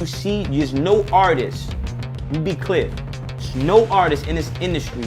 See, there's no artist, let me be clear, there's no artist in this industry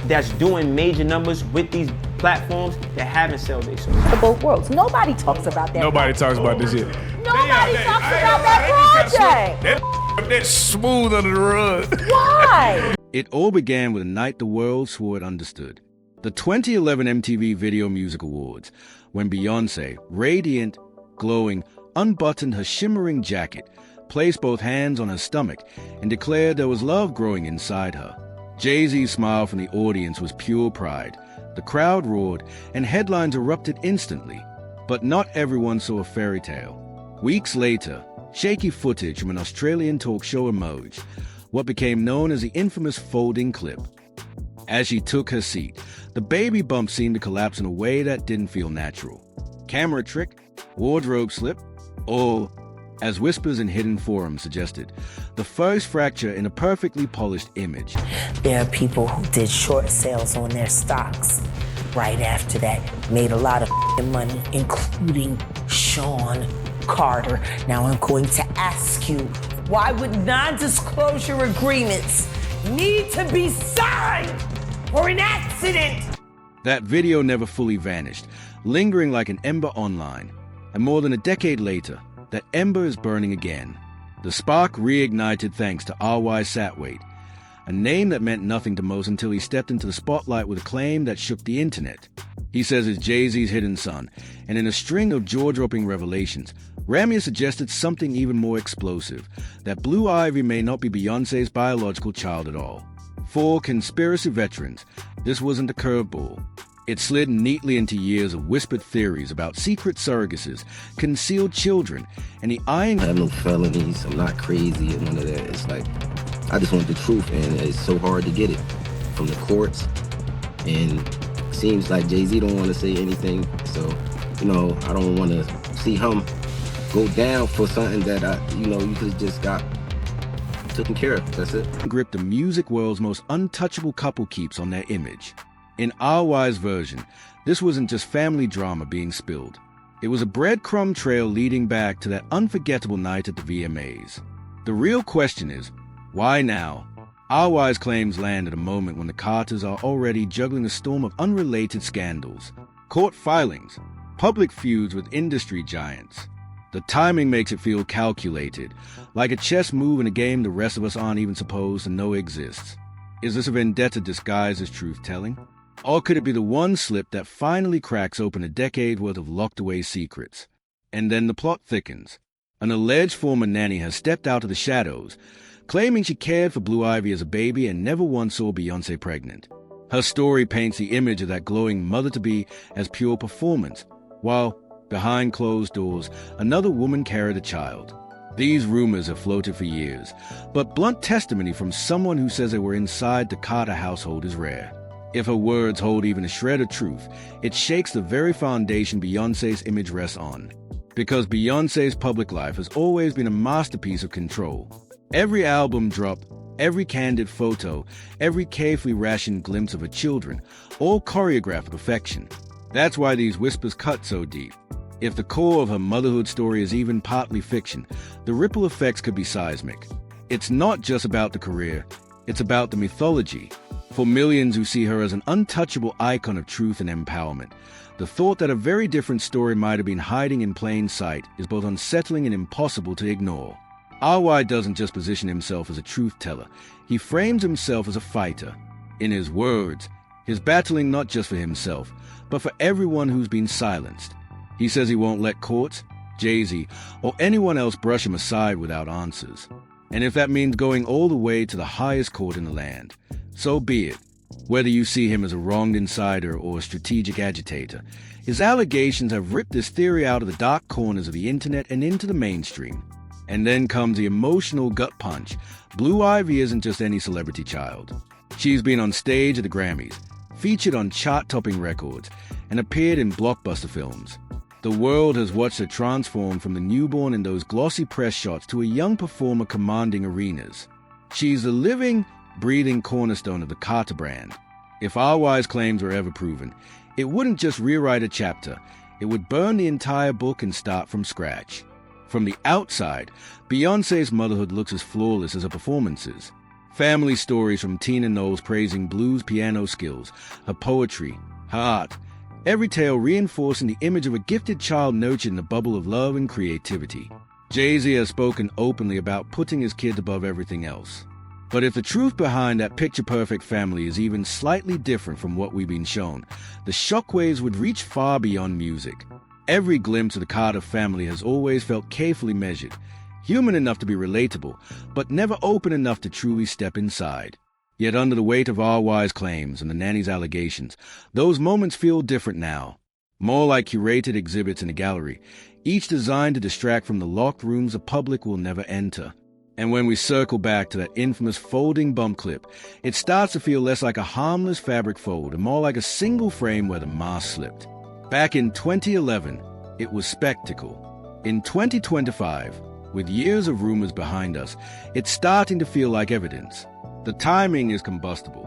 that's doing major numbers with these platforms that haven't sold their songs. For both worlds. Nobody talks about that. Nobody talks about this shit. Nobody talks about that project. That's smooth under the rug. Why? It all began with a night the world swore it understood. The 2011 MTV Video Music Awards, when Beyoncé, radiant, glowing, unbuttoned her shimmering jacket, placed both hands on her stomach, and declared there was love growing inside her. Jay-Z's smile from the audience was pure pride. The crowd roared, and headlines erupted instantly. But not everyone saw a fairy tale. Weeks later, shaky footage from an Australian talk show emerged, what became known as the infamous folding clip. As she took her seat, the baby bump seemed to collapse in a way that didn't feel natural. Camera trick? Wardrobe slip? Or, as whispers in hidden forums suggested, the first fracture in a perfectly polished image. There are people who did short sales on their stocks right after that, made a lot of money, including Sean Carter. Now I'm going to ask you, why would non-disclosure agreements need to be signed for an accident? That video never fully vanished, lingering like an ember online. And more than a decade later, that ember is burning again. The spark reignited thanks to R.Y. Satwait, a name that meant nothing to most until he stepped into the spotlight with a claim that shook the internet. He says it's Jay-Z's hidden son, and in a string of jaw-dropping revelations, Ramya suggested something even more explosive, that Blue Ivy may not be Beyoncé's biological child at all. For conspiracy veterans, this wasn't a curveball. It slid neatly into years of whispered theories about secret surrogacies, concealed children, and the eyeing... I have no felonies, I'm not crazy, and none of that. It's like, I just want the truth, and it's so hard to get it from the courts. And it seems like Jay-Z don't want to say anything, so, I don't want to see him go down for something that, you could just got taken care of. That's it. Grip the music world's most untouchable couple keeps on their image. In R.Y.'s version, this wasn't just family drama being spilled. It was a breadcrumb trail leading back to that unforgettable night at the VMAs. The real question is, why now? R.Y.'s claims land at a moment when the Carters are already juggling a storm of unrelated scandals, court filings, public feuds with industry giants. The timing makes it feel calculated, like a chess move in a game the rest of us aren't even supposed to know exists. Is this a vendetta disguised as truth-telling? Or could it be the one slip that finally cracks open a decade worth of locked-away secrets? And then the plot thickens. An alleged former nanny has stepped out of the shadows, claiming she cared for Blue Ivy as a baby and never once saw Beyoncé pregnant. Her story paints the image of that glowing mother-to-be as pure performance, while, behind closed doors, another woman carried a child. These rumors have floated for years, but blunt testimony from someone who says they were inside the Carter household is rare. If her words hold even a shred of truth, it shakes the very foundation Beyoncé's image rests on. Because Beyoncé's public life has always been a masterpiece of control. Every album drop, every candid photo, every carefully rationed glimpse of her children, all choreographed perfection. That's why these whispers cut so deep. If the core of her motherhood story is even partly fiction, the ripple effects could be seismic. It's not just about the career, it's about the mythology. For millions who see her as an untouchable icon of truth and empowerment, the thought that a very different story might have been hiding in plain sight is both unsettling and impossible to ignore. R.Y. doesn't just position himself as a truth-teller, he frames himself as a fighter. In his words, he's battling not just for himself, but for everyone who's been silenced. He says he won't let courts, Jay-Z, or anyone else brush him aside without answers. And if that means going all the way to the highest court in the land, so be it. Whether you see him as a wronged insider or a strategic agitator, his allegations have ripped this theory out of the dark corners of the internet and into the mainstream. And then comes the emotional gut punch. Blue Ivy isn't just any celebrity child. She's been on stage at the Grammys, featured on chart-topping records, and appeared in blockbuster films. The world has watched her transform from the newborn in those glossy press shots to a young performer commanding arenas. She's the living, breathing cornerstone of the Carter brand. If R.Y.'s claims were ever proven, it wouldn't just rewrite a chapter, it would burn the entire book and start from scratch. From the outside, Beyoncé's motherhood looks as flawless as her performances. Family stories from Tina Knowles praising blues piano skills, her poetry, her art, every tale reinforcing the image of a gifted child nurtured in a bubble of love and creativity. Jay-Z has spoken openly about putting his kids above everything else. But if the truth behind that picture-perfect family is even slightly different from what we've been shown, the shockwaves would reach far beyond music. Every glimpse of the Carter family has always felt carefully measured, human enough to be relatable, but never open enough to truly step inside. Yet under the weight of RY's claims and the nanny's allegations, those moments feel different now. More like curated exhibits in a gallery, each designed to distract from the locked rooms the public will never enter. And when we circle back to that infamous folding bump clip, it starts to feel less like a harmless fabric fold and more like a single frame where the mask slipped. Back in 2011, it was spectacle. In 2025, with years of rumors behind us, it's starting to feel like evidence. The timing is combustible.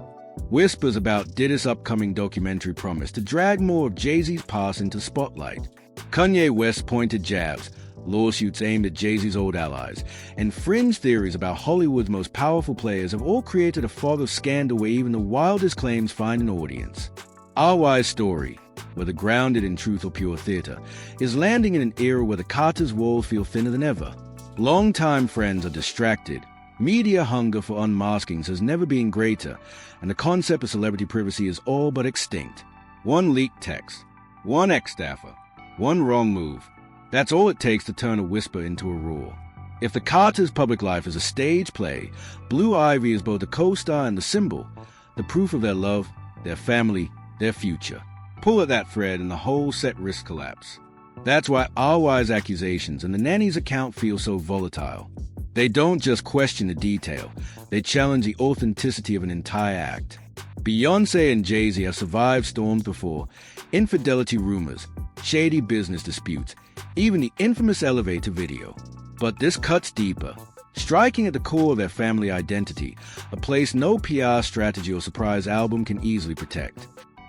Whispers about Diddy's upcoming documentary promise to drag more of Jay-Z's past into spotlight. Kanye West's pointed jabs, lawsuits aimed at Jay-Z's old allies, and fringe theories about Hollywood's most powerful players have all created a fog of scandal where even the wildest claims find an audience. RY's story, whether grounded in truth or pure theater, is landing in an era where the Carter's walls feel thinner than ever. Longtime friends are distracted. Media hunger for unmaskings has never been greater, and the concept of celebrity privacy is all but extinct. One leaked text, one ex-staffer, one wrong move. That's all it takes to turn a whisper into a roar. If the Carters' public life is a stage play, Blue Ivy is both the co-star and the symbol, the proof of their love, their family, their future. Pull at that thread and the whole set risks collapse. That's why RY's accusations and the nanny's account feel so volatile. They don't just question the detail, they challenge the authenticity of an entire act. Beyoncé and Jay-Z have survived storms before, infidelity rumors, shady business disputes, even the infamous elevator video. But this cuts deeper, striking at the core of their family identity, a place no PR strategy or surprise album can easily protect.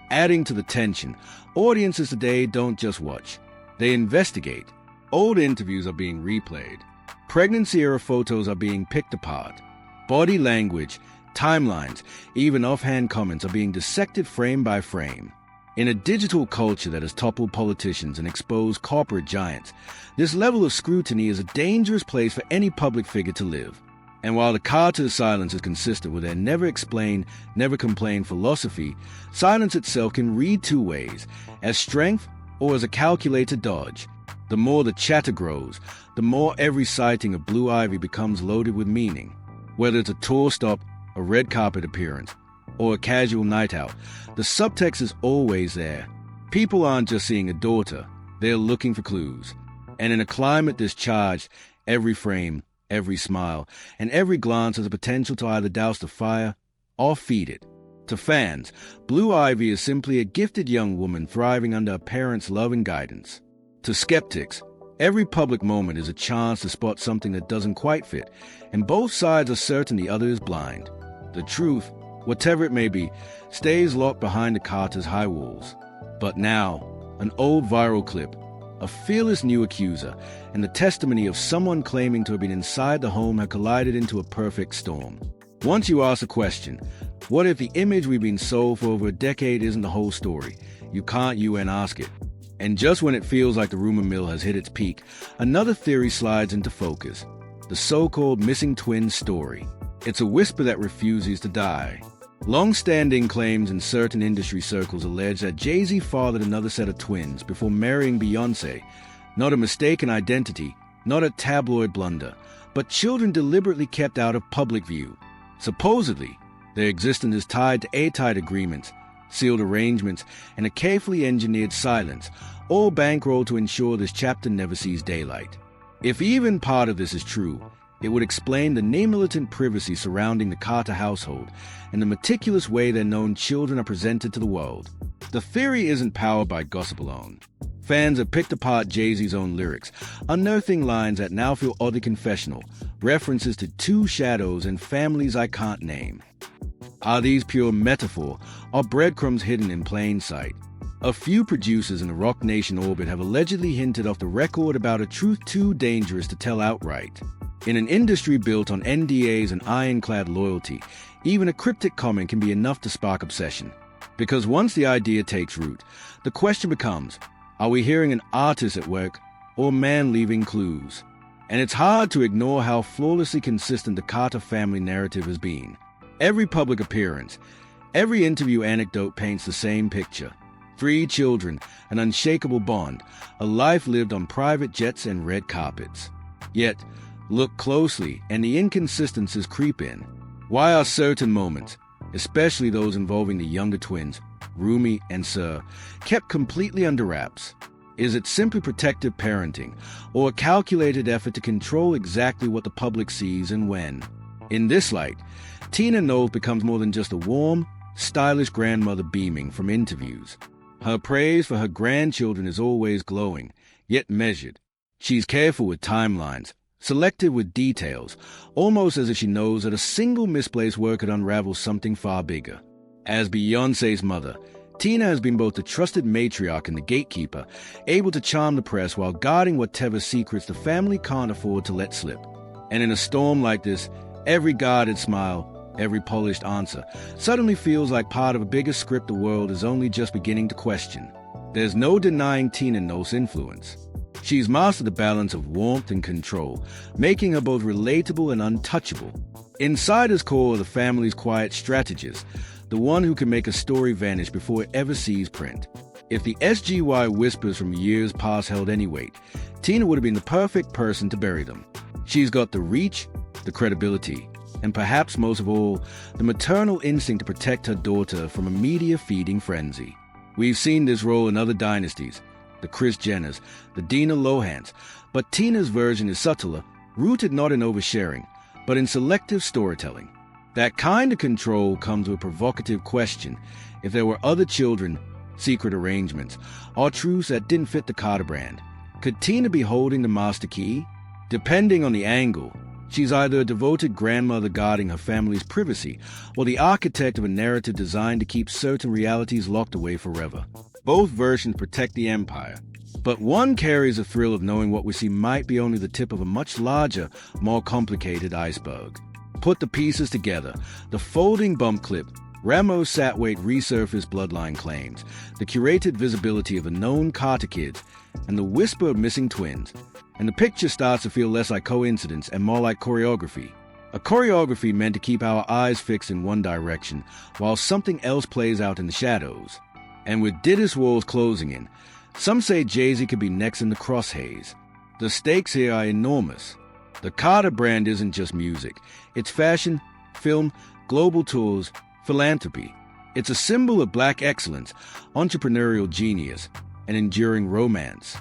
Adding to the tension, audiences today don't just watch. They investigate. Old interviews are being replayed. Pregnancy-era photos are being picked apart. Body language, timelines, even offhand comments are being dissected frame by frame. In a digital culture that has toppled politicians and exposed corporate giants, this level of scrutiny is a dangerous place for any public figure to live. And while the Carters' silence is consistent with their never explain, never complain philosophy, silence itself can read two ways, as strength or as a calculated dodge. The more the chatter grows, the more every sighting of Blue Ivy becomes loaded with meaning. Whether it's a tour stop, a red carpet appearance, or a casual night out, the subtext is always there. People aren't just seeing a daughter, they're looking for clues. And in a climate this charged, every frame, every smile, and every glance has the potential to either douse the fire or feed it. To fans, Blue Ivy is simply a gifted young woman thriving under a parent's love and guidance. To skeptics, every public moment is a chance to spot something that doesn't quite fit, and both sides are certain the other is blind. The truth, whatever it may be, stays locked behind the Carters' high walls. But now, an old viral clip, a fearless new accuser, and the testimony of someone claiming to have been inside the home have collided into a perfect storm. Once you ask the question, what if the image we've been sold for over a decade isn't the whole story? You can't ask it. And just when it feels like the rumor mill has hit its peak, another theory slides into focus. The so-called missing twins story. It's a whisper that refuses to die. Long-standing claims in certain industry circles allege that Jay-Z fathered another set of twins before marrying Beyoncé. Not a mistaken identity, not a tabloid blunder, but children deliberately kept out of public view. Supposedly, their existence is tied to airtight agreements, sealed arrangements, and a carefully engineered silence, all bankrolled to ensure this chapter never sees daylight. If even part of this is true, it would explain the name-militant privacy surrounding the Carter household and the meticulous way their known children are presented to the world. The theory isn't powered by gossip alone. Fans have picked apart Jay-Z's own lyrics, unearthing lines that now feel oddly confessional, references to two shadows and families I can't name. Are these pure metaphor or breadcrumbs hidden in plain sight? A few producers in the Rock Nation orbit have allegedly hinted off the record about a truth too dangerous to tell outright. In an industry built on NDAs and ironclad loyalty, even a cryptic comment can be enough to spark obsession. Because once the idea takes root, the question becomes, are we hearing an artist at work or a man leaving clues? And it's hard to ignore how flawlessly consistent the Carter family narrative has been. Every public appearance, every interview anecdote paints the same picture. 3 children, an unshakable bond, a life lived on private jets and red carpets. Yet, look closely and the inconsistencies creep in. Why are certain moments, especially those involving the younger twins, Rumi and Sir, kept completely under wraps? Is it simply protective parenting, or a calculated effort to control exactly what the public sees and when? In this light, Tina Knowles becomes more than just a warm, stylish grandmother beaming from interviews. Her praise for her grandchildren is always glowing, yet measured. She's careful with timelines, selective with details, almost as if she knows that a single misplaced word could unravel something far bigger. As Beyoncé's mother, Tina has been both the trusted matriarch and the gatekeeper, able to charm the press while guarding whatever secrets the family can't afford to let slip. And in a storm like this, every guarded smile, every polished answer, suddenly feels like part of a bigger script the world is only just beginning to question. There's no denying Tina Knowles' influence. She's mastered the balance of warmth and control, making her both relatable and untouchable. Insider's core of the family's quiet strategist, the one who can make a story vanish before it ever sees print. If the SGY whispers from years past held any weight, Tina would have been the perfect person to bury them. She's got the reach, the credibility, and perhaps most of all, the maternal instinct to protect her daughter from a media-feeding frenzy. We've seen this role in other dynasties, the Kris Jenners, the Dina Lohans, but Tina's version is subtler, rooted not in oversharing, but in selective storytelling. That kind of control comes with a provocative question: if there were other children, secret arrangements, or truths that didn't fit the Carter brand, could Tina be holding the master key? Depending on the angle, she's either a devoted grandmother guarding her family's privacy, or the architect of a narrative designed to keep certain realities locked away forever. Both versions protect the empire, but one carries the thrill of knowing what we see might be only the tip of a much larger, more complicated iceberg. Put the pieces together: the folding bump clip, Ramos Satwait resurfaced bloodline claims, the curated visibility of the known Carter kids, and the whisper of missing twins, and the picture starts to feel less like coincidence and more like choreography. A choreography meant to keep our eyes fixed in one direction, while something else plays out in the shadows. And with Didis Walls closing in, some say Jay-Z could be next in the crosshaze. The stakes here are enormous. The Carter brand isn't just music. It's fashion, film, global tours, philanthropy. It's a symbol of black excellence, entrepreneurial genius, and enduring romance.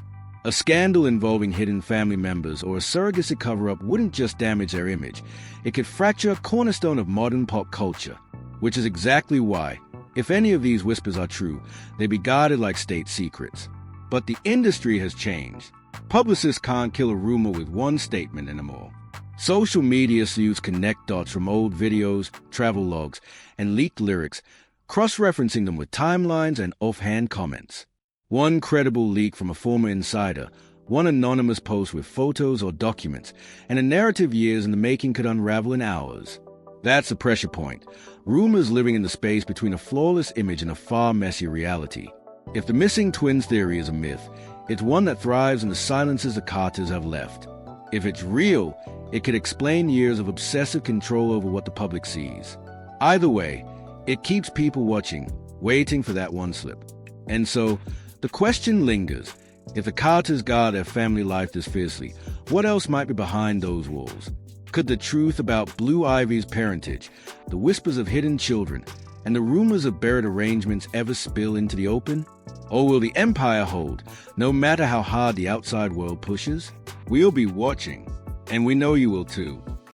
A scandal involving hidden family members or a surrogacy cover-up wouldn't just damage their image. It could fracture a cornerstone of modern pop culture, which is exactly why, if any of these whispers are true, they be guarded like state secrets. But the industry has changed. Publicists can't kill a rumor with one statement anymore. Social media sleuths connect dots from old videos, travel logs, and leaked lyrics, cross-referencing them with timelines and offhand comments. One credible leak from a former insider, one anonymous post with photos or documents, and a narrative years in the making could unravel in hours. That's the pressure point. Rumors living in the space between a flawless image and a far messier reality. If the missing twins theory is a myth, it's one that thrives in the silences the Carters have left. If it's real, it could explain years of obsessive control over what the public sees. Either way, it keeps people watching, waiting for that one slip. And so, the question lingers: if the Carters guard their family life this fiercely, what else might be behind those walls? Could the truth about Blue Ivy's parentage, the whispers of hidden children, and the rumors of buried arrangements ever spill into the open? Or will the empire hold, no matter how hard the outside world pushes? We'll be watching, and we know you will too.